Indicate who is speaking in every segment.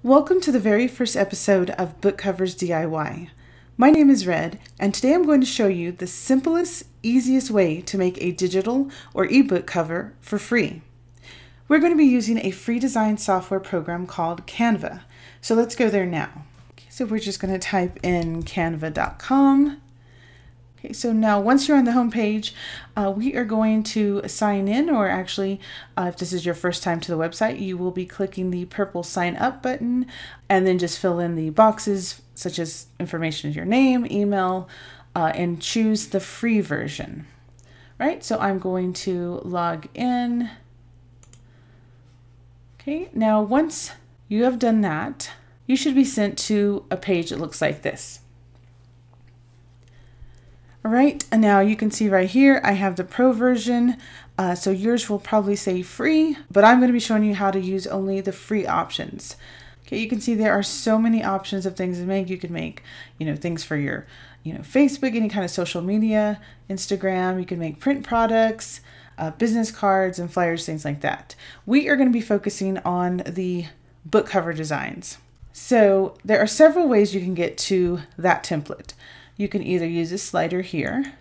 Speaker 1: Welcome to the very first episode of Book Covers DIY. My name is Red, and today I'm going to show you the simplest, easiest way to make a digital or ebook cover for free. We're going to be using a free design software program called Canva. So let's go there now. So we're just going to type in canva.com. Okay, so now once you're on the home page, we are going to sign in, or actually, if this is your first time to the website, you will be clicking the purple sign up button and then just fill in the boxes such as information of your name, email, and choose the free version. Right, so I'm going to log in. Okay, now once you have done that, you should be sent to a page that looks like this. All right, and now you can see right here, I have the pro version. So yours will probably say free, but I'm going to be showing you how to use only the free options. Okay, you can see there are so many options of things to make. You can make, things for your, Facebook, any kind of social media, Instagram. You can make print products, business cards and flyers, things like that. We are going to be focusing on the book cover designs. So there are several ways you can get to that template. You can either use this slider here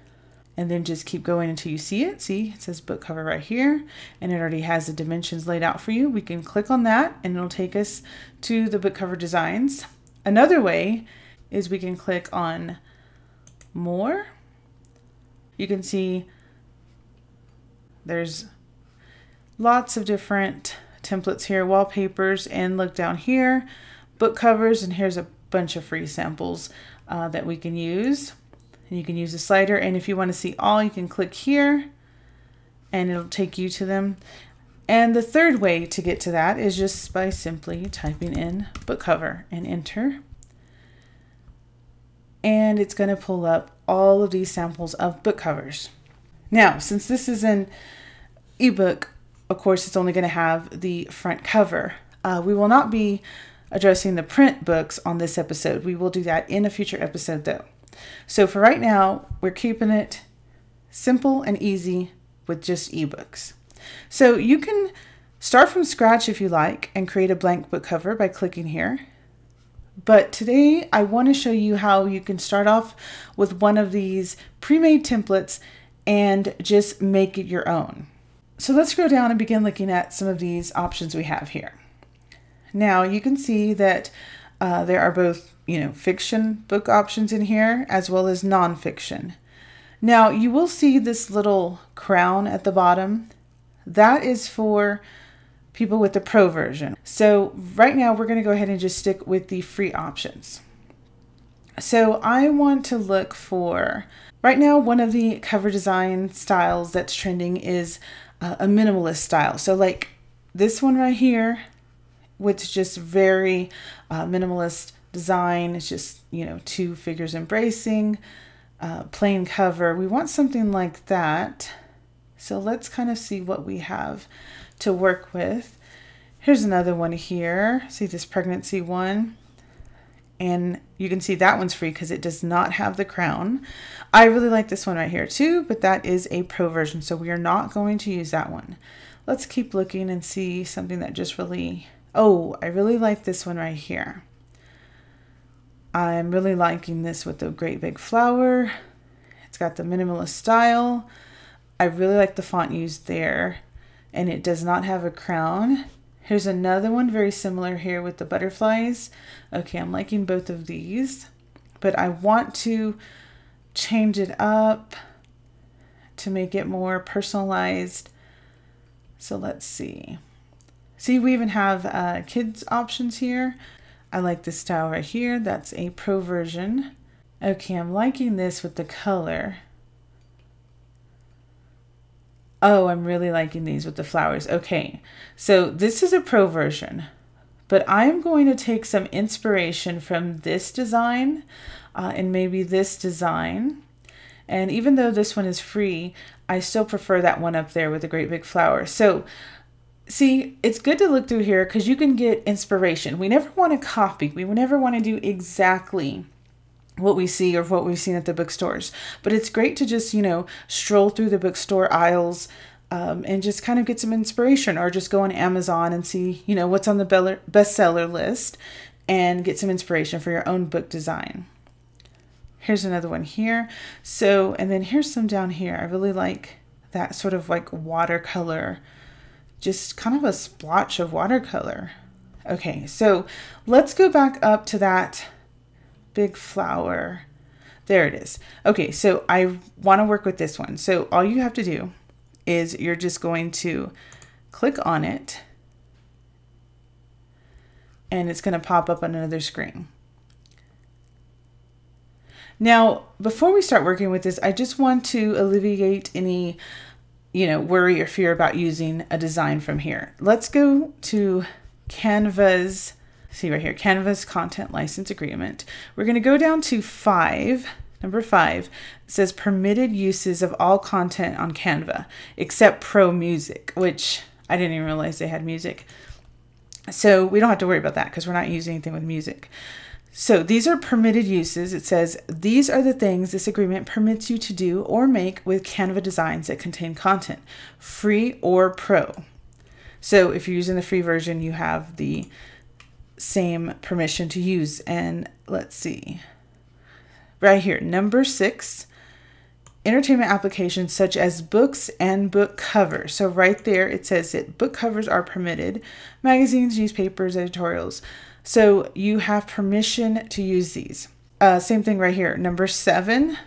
Speaker 1: and then just keep going until you see it. See, it says book cover right here, and it already has the dimensions laid out for you. We can click on that and it'll take us to the book cover designs. Another way is we can click on more. You can see there's lots of different templates here, wallpapers, and look down here, book covers, and here's a bunch of free samples that we can use. And you can use the slider, and if you want to see all, you can click here and it'll take you to them. And the third way to get to that is just by simply typing in book cover and enter. And it's going to pull up all of these samples of book covers. Now, since this is an ebook, of course, it's only going to have the front cover. We will not be addressing the print books on this episode. We will do that in a future episode though. So for right now, we're keeping it simple and easy with just ebooks. So you can start from scratch if you like and create a blank book cover by clicking here. But today I want to show you how you can start off with one of these pre-made templates and just make it your own. So let's go down and begin looking at some of these options we have here. Now you can see that there are both, fiction book options in here as well as nonfiction. Now you will see this little crown at the bottom. That is for people with the pro version. So right now we're going to go ahead and just stick with the free options. So I want to look for, right now one of the cover design styles that's trending is a minimalist style. So like this one right here, with just very minimalist design. It's just, two figures embracing, plain cover. We want something like that. So let's kind of see what we have to work with. Here's another one here. See this pregnancy one? And you can see that one's free because it does not have the crown. I really like this one right here too, but that is a pro version, so we are not going to use that one. Let's keep looking and see something that just really... Oh, I really like this one right here. I'm really liking this with the great big flower. It's got the minimalist style. I really like the font used there, and it does not have a crown. Here's another one very similar here with the butterflies. Okay, I'm liking both of these, but I want to change it up to make it more personalized. So let's see. See, we even have kids options here. I like this style right here. That's a pro version. Okay, I'm liking this with the color. Oh, I'm really liking these with the flowers. Okay, so this is a pro version, but I'm going to take some inspiration from this design and maybe this design. And even though this one is free, I still prefer that one up there with the great big flower. So see, it's good to look through here because you can get inspiration. We never want to copy. We never want to do exactly what we see or what we've seen at the bookstores. But it's great to just, stroll through the bookstore aisles and just kind of get some inspiration, or just go on Amazon and see, you know, what's on the bestseller list and get some inspiration for your own book design. Here's another one here. So, and then here's some down here. I really like that sort of like watercolor, just kind of a splotch of watercolor. Okay, so let's go back up to that big flower. There it is. Okay, so I want to work with this one. So all you have to do is you're just going to click on it, and it's going to pop up on another screen. Now, before we start working with this, I just want to alleviate any, you know, worry or fear about using a design from here. Let's go to Canva's, see right here, Canva's Content License Agreement. We're going to go down to 5. Number 5, it says permitted uses of all content on Canva except Pro Music, which I didn't even realize they had music. So we don't have to worry about that because we're not using anything with music. So these are permitted uses. It says these are the things this agreement permits you to do or make with Canva designs that contain content, free or pro. So if you're using the free version, you have the same permission to use. And let's see, right here, number 6, entertainment applications such as books and book covers. So right there, it says that book covers are permitted, magazines, newspapers, editorials. So you have permission to use these. Same thing right here. Number 7,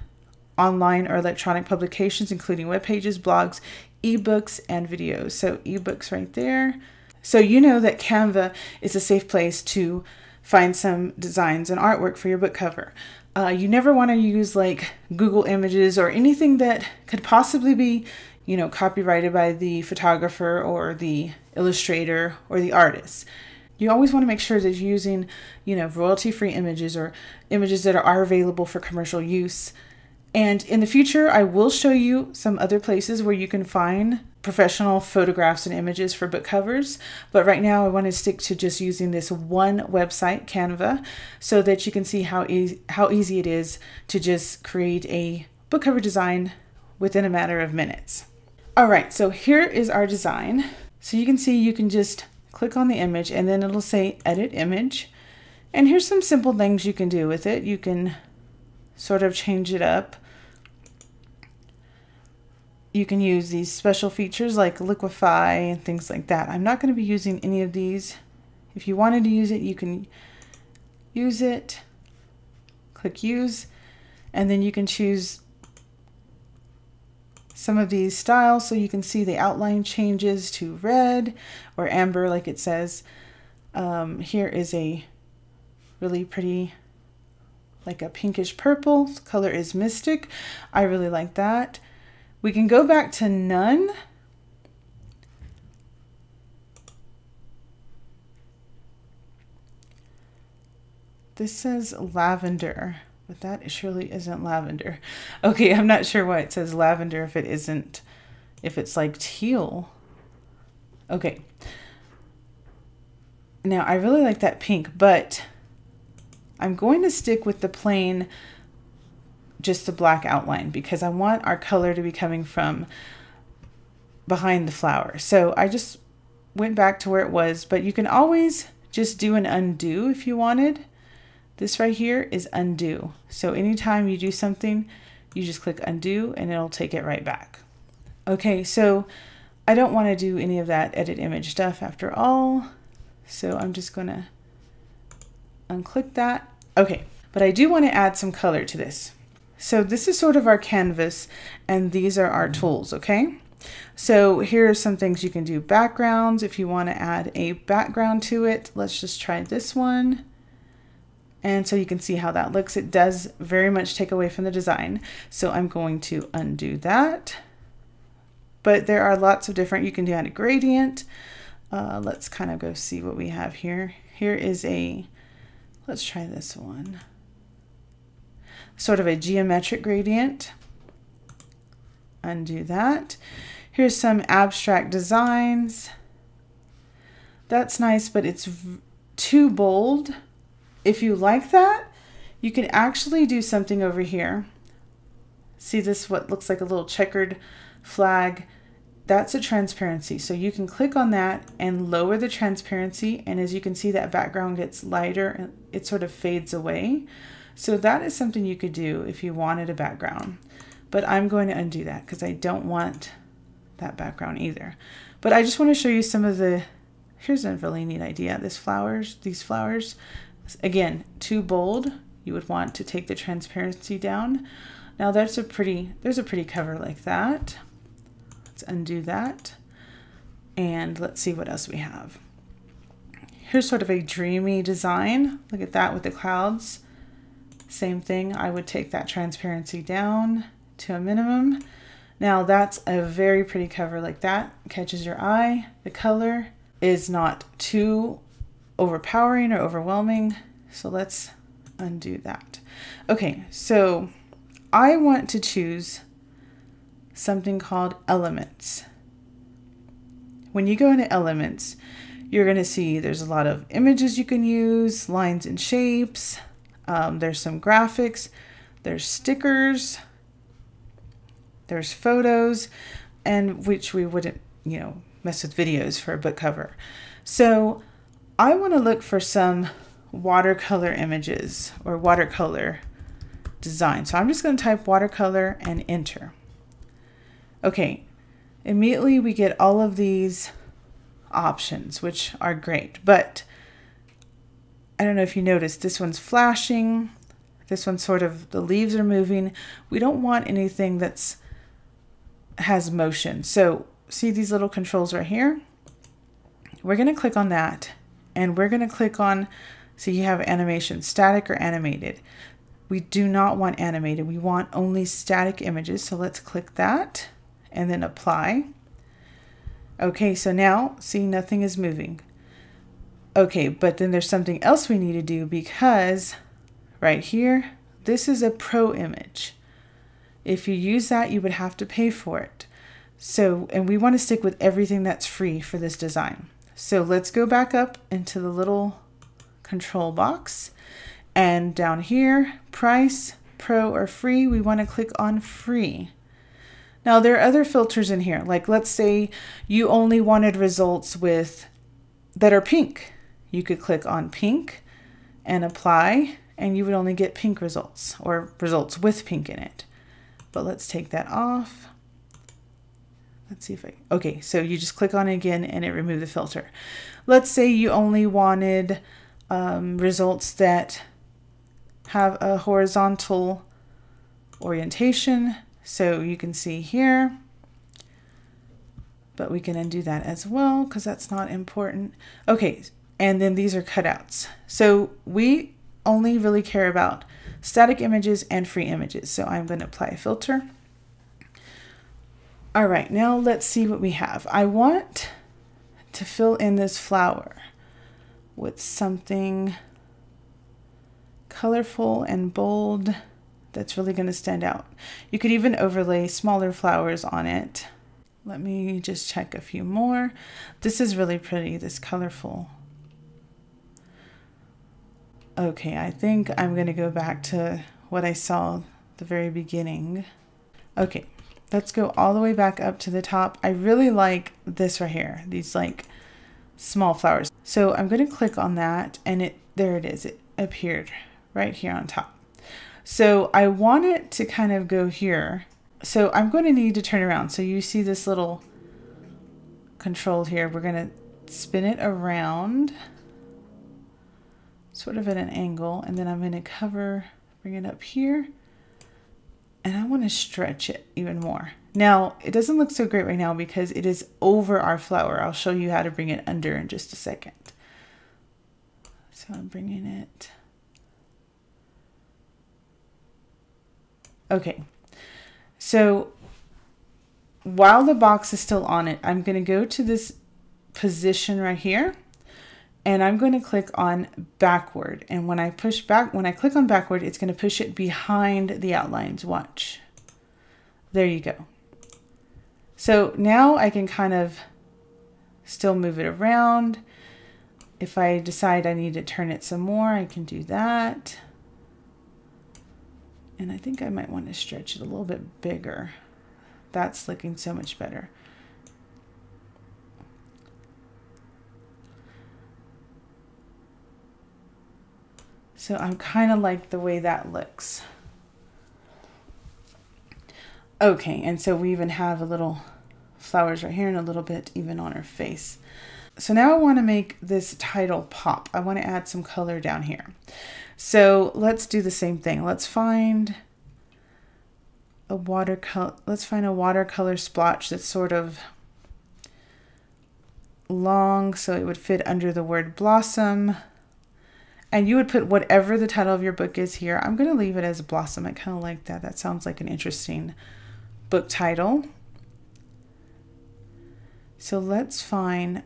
Speaker 1: online or electronic publications, including web pages, blogs, ebooks, and videos. So ebooks right there. So you know that Canva is a safe place to find some designs and artwork for your book cover. You never want to use like Google Images or anything that could possibly be, you know, copyrighted by the photographer or the illustrator or the artist. You always want to make sure that you're using, you know, royalty-free images or images that are available for commercial use. And in the future, I will show you some other places where you can find professional photographs and images for book covers. But right now I want to stick to just using this one website, Canva, so that you can see how easy it is to just create a book cover design within a matter of minutes. All right, so here is our design. So you can see you can just click on the image and then it'll say edit image. And here's some simple things you can do with it. You can sort of change it up. You can use these special features like liquefy and things like that. I'm not going to be using any of these. If you wanted to use it, you can use it. Click use, and then you can choose some of these styles so you can see the outline changes to red or amber like it says. Here is a really pretty, like a pinkish purple. The color is Mystic. I really like that. We can go back to none. This says lavender, but that surely isn't lavender. Okay, I'm not sure why it says lavender if it isn't, if it's like teal. Okay. Now I really like that pink, but I'm going to stick with the plain, just the black outline, because I want our color to be coming from behind the flower. So I just went back to where it was, but you can always just do an undo if you wanted. This right here is undo. So anytime you do something, you just click undo and it'll take it right back. Okay, so I don't want to do any of that edit image stuff after all. So I'm just going to unclick that. Okay, but I do want to add some color to this. So this is sort of our canvas and these are our tools, okay? So here are some things you can do. Backgrounds, if you want to add a background to it, let's just try this one. And so you can see how that looks. It does very much take away from the design. So I'm going to undo that. But there are lots of different, you can add a gradient. Let's kind of go see what we have here. Here is a, let's try this one. Sort of a geometric gradient. Undo that. Here's some abstract designs. That's nice, but it's too bold. If you like that, you can actually do something over here. See this, what looks like a little checkered flag? that's a transparency. So you can click on that and lower the transparency. And as you can see, that background gets lighter and it sort of fades away. So that is something you could do if you wanted a background. But I'm going to undo that because I don't want that background either. But I just want to show you some of the, here's a really neat idea. These flowers, again, too bold. You would want to take the transparency down. Now there's a pretty cover like that. Let's undo that. And let's see what else we have. Here's sort of a dreamy design. Look at that with the clouds. Same thing, I would take that transparency down to a minimum. Now that's a very pretty cover like that. Catches your eye. The color is not too overpowering or overwhelming. So let's undo that. Okay, so I want to choose something called elements. When you go into elements, you're going to see there's a lot of images you can use, lines and shapes. There's some graphics, there's stickers, there's photos, and which we wouldn't, mess with videos for a book cover. So I want to look for some watercolor images or watercolor design. So I'm just going to type watercolor and enter. Okay, immediately we get all of these options, which are great, but I don't know if you noticed, this one's flashing, this one's sort of, the leaves are moving. We don't want anything that's has motion. So see these little controls right here? We're going to click on that and we're going to click on, so you have animation, static or animated. We do not want animated. We want only static images. So let's click that and then apply. Okay, so now see nothing is moving. Okay, but then there's something else we need to do because right here, this is a pro image. If you use that, you would have to pay for it. So, and we want to stick with everything that's free for this design. So let's go back up into the little control box and down here, price, pro or free, we want to click on free. Now there are other filters in here. Like let's say you only wanted results that are pink. You could click on pink and apply and you would only get pink results or results with pink in it. But let's take that off. Let's see if okay, so you just click on it again and it removed the filter. Let's say you only wanted results that have a horizontal orientation. So you can see here, but we can undo that as well because that's not important. Okay, and then these are cutouts. So we only really care about static images and free images. So I'm going to apply a filter. All right, now let's see what we have. I want to fill in this flower with something colorful and bold that's really going to stand out. You could even overlay smaller flowers on it. Let me just check a few more. This is really pretty, this colorful. Okay, I think I'm going to go back to what I saw at the very beginning. Okay, let's go all the way back up to the top. I really like this right here, these like small flowers. So I'm going to click on that and there it is. It appeared right here on top. So I want it to kind of go here. So I'm going to need to turn around. So you see this little control here. We're going to spin it around sort of at an angle, and then I'm going to bring it up here, and I want to stretch it even more. Now, it doesn't look so great right now because it is over our flower. I'll show you how to bring it under in just a second. So I'm bringing it. Okay, so while the box is still on it, I'm going to go to this position right here, and I'm going to click on backward. And when I click on backward, it's going to push it behind the outlines. Watch. There you go. So now I can kind of still move it around. If I decide I need to turn it some more, I can do that. And I think I might want to stretch it a little bit bigger. That's looking so much better. So I'm kind of like the way that looks. Okay, and so we even have a little flowers right here and a little bit even on her face. So now I want to make this title pop. I want to add some color down here. So let's do the same thing. Let's find a watercolor. Let's find a watercolor splotch that's sort of long, so it would fit under the word blossom. And you would put whatever the title of your book is here. I'm going to leave it as Blossom. I kind of like that. That sounds like an interesting book title. So let's find,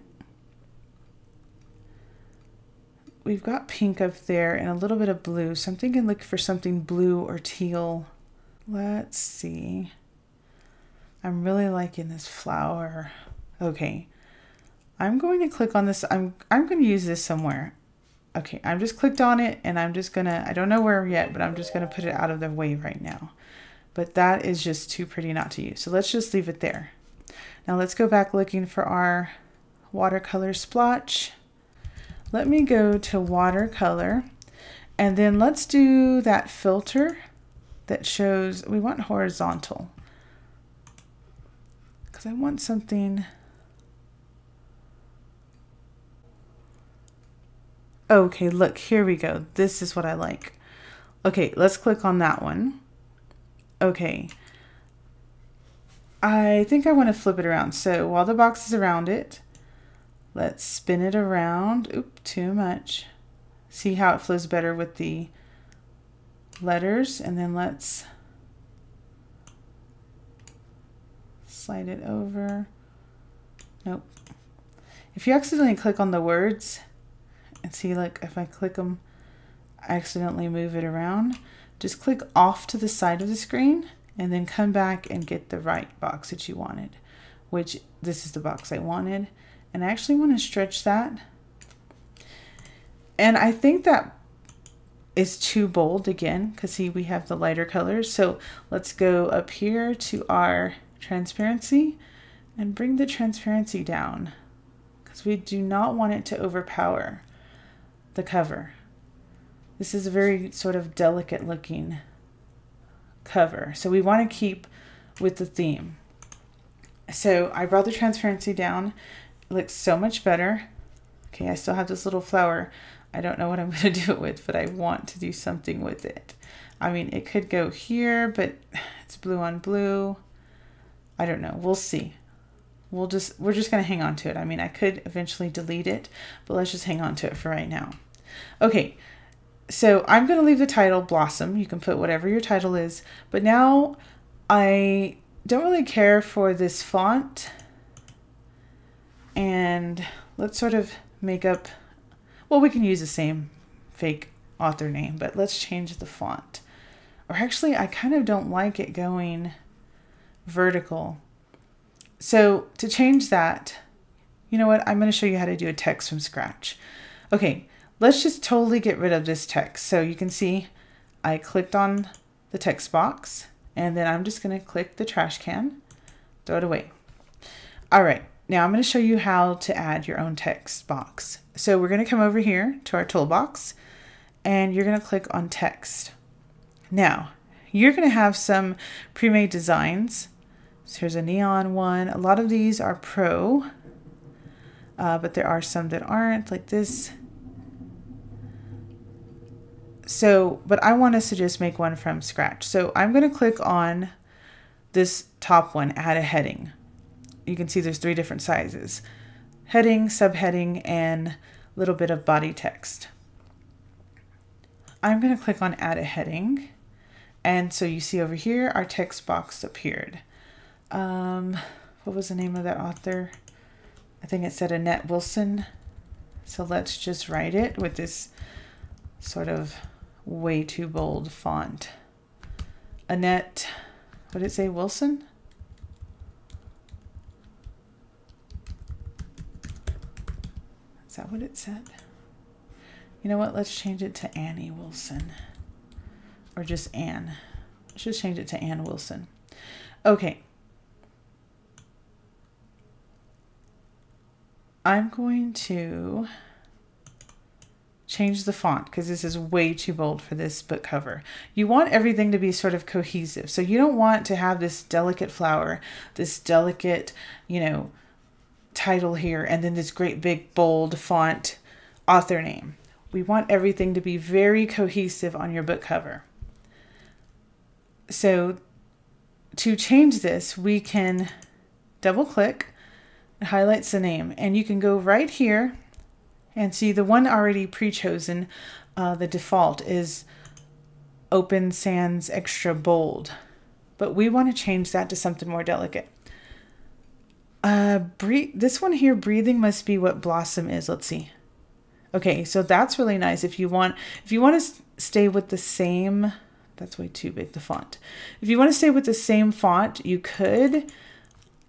Speaker 1: we've got pink up there and a little bit of blue. So I'm thinking look for something blue or teal. Let's see. I'm really liking this flower. Okay. I'm going to click on this. I'm going to use this somewhere. Okay, I've just clicked on it and I'm just gonna, I don't know where yet, but I'm just gonna put it out of the way right now. But that is just too pretty not to use. So let's just leave it there. Now let's go back looking for our watercolor splotch. Let me go to watercolor and then let's do that filter that shows, we want horizontal. Because I want something. Okay, look, here we go. This is what I like. Okay, let's click on that one. Okay. I think I want to flip it around. So while the box is around it, let's spin it around. Oop, too much. See how it flows better with the letters. And then let's slide it over. Nope. If you accidentally click on the words, and see, like if I click them, I accidentally move it around. Just click off to the side of the screen and then come back and get the right box that you wanted, which this is the box I wanted. And I actually want to stretch that. And I think that is too bold again, because see, we have the lighter colors. So let's go up here to our transparency and bring the transparency down, because we do not want it to overpower the cover. This is a very sort of delicate looking cover, so we want to keep with the theme. So I brought the transparency down. It looks so much better. Okay, I still have this little flower. I don't know what I'm going to do it with, but I want to do something with it. I mean, it could go here, but it's blue on blue. I don't know. We'll see. We're just going to hang on to it. I mean, I could eventually delete it, but let's just hang on to it for right now. Okay, so I'm going to leave the title Blossom. You can put whatever your title is, but now I don't really care for this font. And let's sort of make up, well, we can use the same fake author name, but let's change the font. Or actually, I kind of don't like it going vertical. So to change that, you know what? I'm going to show you how to do a text from scratch. Okay, let's just totally get rid of this text. So you can see I clicked on the text box and then I'm just going to click the trash can, throw it away. All right, now I'm going to show you how to add your own text box. So we're going to come over here to our toolbox and you're going to click on text. Now you're going to have some pre-made designs. So here's a neon one. A lot of these are pro, but there are some that aren't, like this. So, but I want us to just make one from scratch. So I'm going to click on this top one, add a heading. You can see there's 3 different sizes: heading, subheading, and a little bit of body text. I'm going to click on add a heading. And so you see over here, our text box appeared. What was the name of that author? I think it said Annette Wilson. So let's just write it with this sort of way too bold font. Annette, what did it say, Wilson? Is that what it said? You know what? Let's change it to Annie Wilson. Or just Anne. Let's just change it to Anne Wilson. Okay. I'm going to change the font because this is way too bold for this book cover. You want everything to be sort of cohesive. So you don't want to have this delicate flower, this delicate, you know, title here, and then this great big bold font author name. We want everything to be very cohesive on your book cover. So to change this, we can double click, it highlights the name, and you can go right here and see the one already pre-chosen. The default is Open Sans Extra Bold, but we want to change that to something more delicate. This one here, Breathing Must Be What Blossom Is. Let's see. Okay, so that's really nice. If you want to stay with the same, that's way too big, the font. If you want to stay with the same font, you could.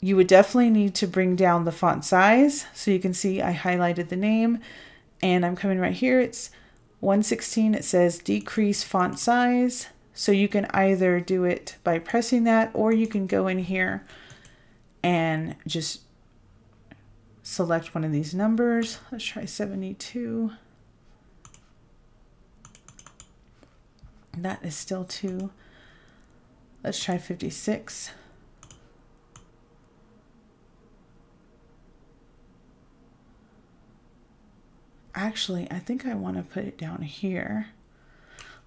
Speaker 1: You would definitely need to bring down the font size. So you can see I highlighted the name and I'm coming right here. It's 116. It says decrease font size. So you can either do it by pressing that, or you can go in here and just select one of these numbers. Let's try 72. That is still too. Let's try 56. Actually, I think I want to put it down here.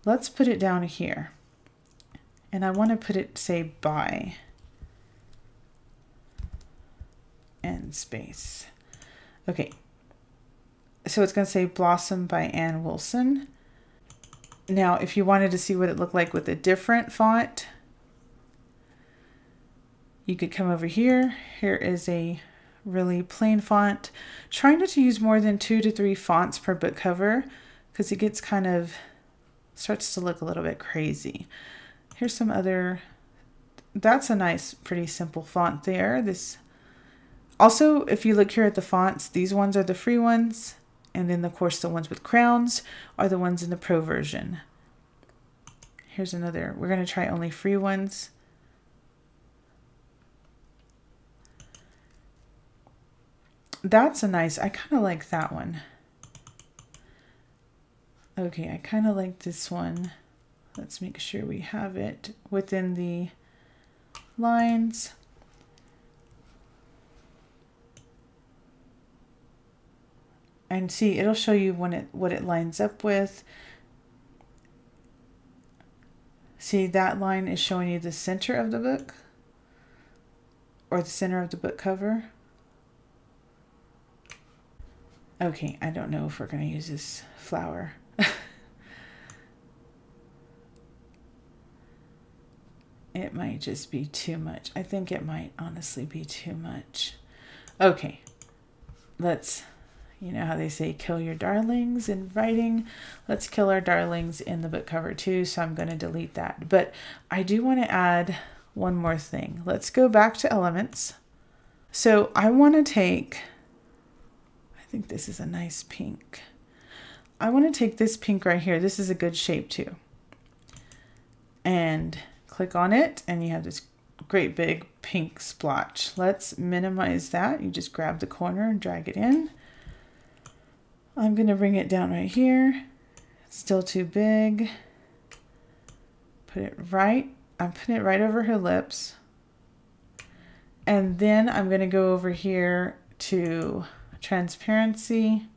Speaker 1: Let's put it down here. And I want to put it, say, by and space. Okay. So it's going to say Blossom by Ann Wilson. Now, if you wanted to see what it looked like with a different font, you could come over here. Here is a really plain font. Try not to use more than 2 to 3 fonts per book cover because it gets kind of, starts to look a little bit crazy. Here's some other, that's a nice, pretty simple font there. This also, if you look here at the fonts, these ones are the free ones. And then, of course, the ones with crowns are the ones in the pro version. Here's another. We're going to try only free ones. That's a nice, I kind of like that one. Okay, I kind of like this one. Let's make sure we have it within the lines. And see, it'll show you when what it lines up with. See, that line is showing you the center of the book or the center of the book cover. Okay, I don't know if we're going to use this flower. It might just be too much. I think it might honestly be too much. Okay, let's, you know how they say kill your darlings in writing? Let's kill our darlings in the book cover too, so I'm going to delete that. But I do want to add one more thing. Let's go back to elements. So I want to take, I think this is a nice pink. I want to take this pink right here. This is a good shape too. And click on it and you have this great big pink splotch. Let's minimize that. You just grab the corner and drag it in. I'm going to bring it down right here. Still too big. Put it right. I'm putting it right over her lips. And then I'm going to go over here to transparency.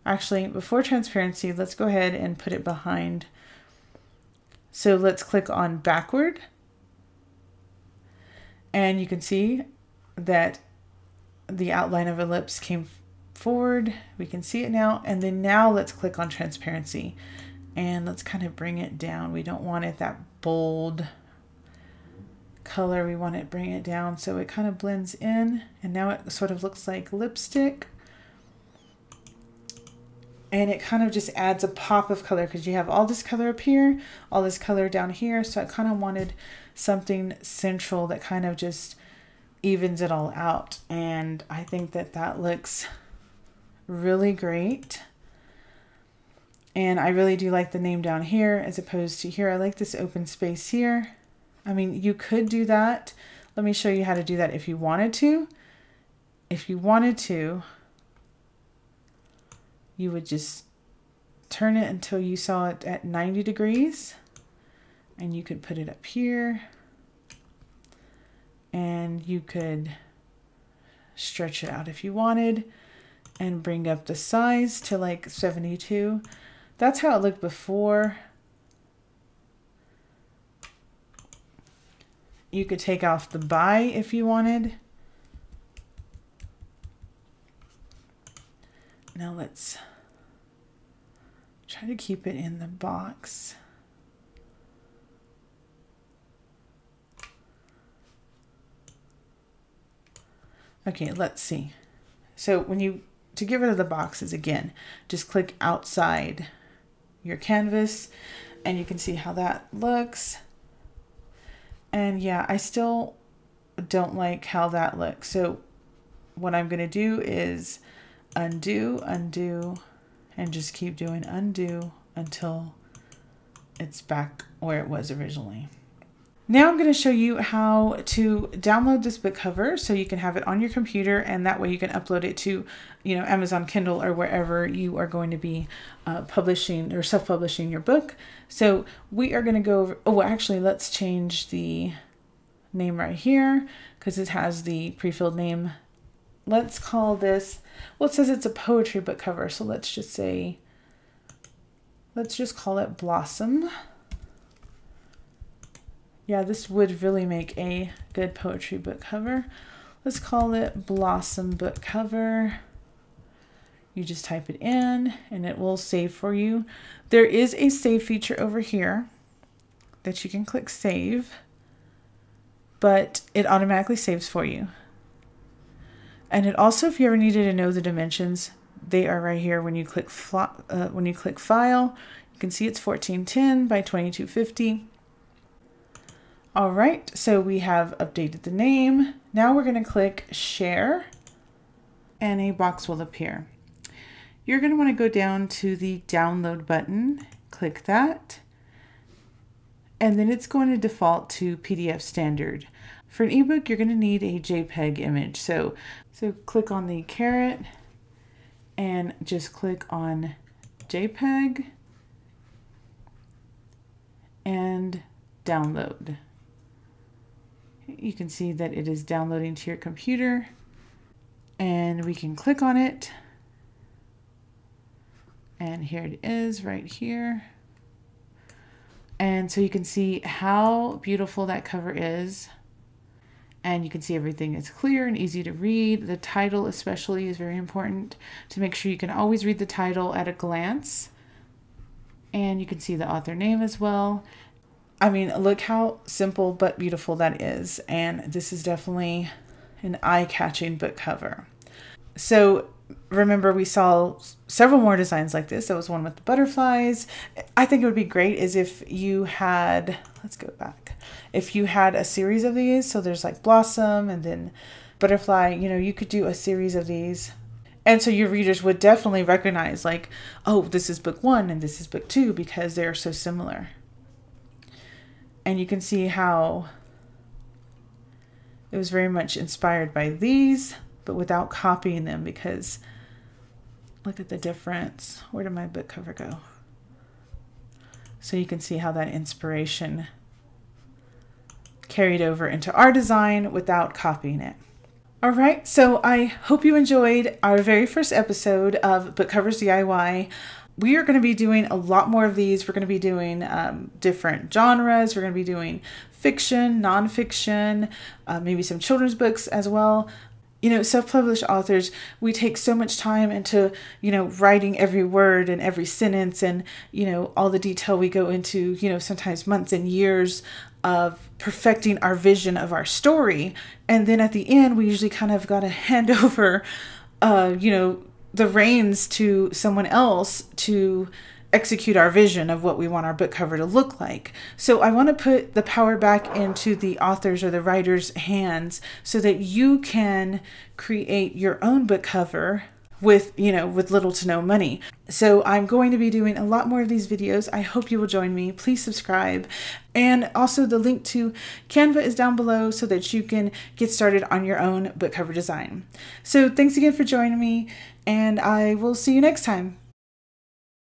Speaker 1: Actually, before transparency, let's go ahead and put it behind. So let's click on backward. And you can see that the outline of her lips came forward. We can see it now. And then now let's click on transparency and let's kind of bring it down. We don't want it that bold color. We want to bring it down so it kind of blends in. And now it sort of looks like lipstick. And it kind of just adds a pop of color because you have all this color up here, all this color down here. So I kind of wanted something central that kind of just evens it all out. And I think that that looks really great. And I really do like the name down here as opposed to here. I like this open space here. I mean, you could do that. Let me show you how to do that if you wanted to. If you wanted to, you would just turn it until you saw it at 90 degrees. And you could put it up here. And you could stretch it out if you wanted and bring up the size to like 72. That's how it looked before. You could take off the by if you wanted. Now let's try to keep it in the box. Okay, let's see. So to get rid of the boxes again, just click outside your canvas and you can see how that looks. And yeah, I still don't like how that looks. So what I'm gonna do is undo, undo, and just keep doing undo until it's back where it was originally. Now I'm going to show you how to download this book cover so you can have it on your computer, and that way you can upload it to, you know, Amazon Kindle or wherever you are going to be publishing or self-publishing your book. So we are going to go over, oh, actually, let's change the name right here because it has the pre-filled name. Let's call this, well, it says it's a poetry book cover. So let's just say, let's just call it Blossom. Yeah, this would really make a good poetry book cover. Let's call it Blossom book cover. You just type it in and it will save for you. There is a save feature over here that you can click save, but it automatically saves for you. And it also, if you ever needed to know the dimensions, they are right here. When you click file, you can see it's 1410 by 2250. All right, so we have updated the name. Now we're going to click share and a box will appear. You're going to want to go down to the download button, click that, and then it's going to default to PDF standard. For an ebook, you're going to need a JPEG image. So click on the caret and just click on JPEG and download. You can see that it is downloading to your computer and we can click on it. And here it is right here. And so you can see how beautiful that cover is. And you can see everything is clear and easy to read. The title especially is very important to make sure you can always read the title at a glance. And you can see the author name as well. I mean, look how simple but beautiful that is. And this is definitely an eye-catching book cover. So remember, we saw several more designs like this. There was one with the butterflies. I think it would be great is if you had, let's go back. If you had a series of these, so there's like Blossom and then Butterfly, you know, you could do a series of these. And so your readers would definitely recognize like, oh, this is book 1 and this is book 2 because they're so similar. And you can see how it was very much inspired by these, but without copying them, because look at the difference. Where did my book cover go? So you can see how that inspiration carried over into our design without copying it. All right, so I hope you enjoyed our very first episode of Book Covers DIY. We are going to be doing a lot more of these. We're going to be doing different genres. We're going to be doing fiction, nonfiction, maybe some children's books as well. You know, self-published authors, we take so much time into, you know, writing every word and every sentence and, you know, all the detail we go into, you know, sometimes months and years of perfecting our vision of our story. And then at the end, we usually kind of got to hand over, you know, the reins to someone else to execute our vision of what we want our book cover to look like. So I want to put the power back into the author's or the writer's hands so that you can create your own book cover with, you know, with little to no money. So I'm going to be doing a lot more of these videos. I hope you will join me. Please subscribe. And also the link to Canva is down below so that you can get started on your own book cover design. So thanks again for joining me, and I will see you next time.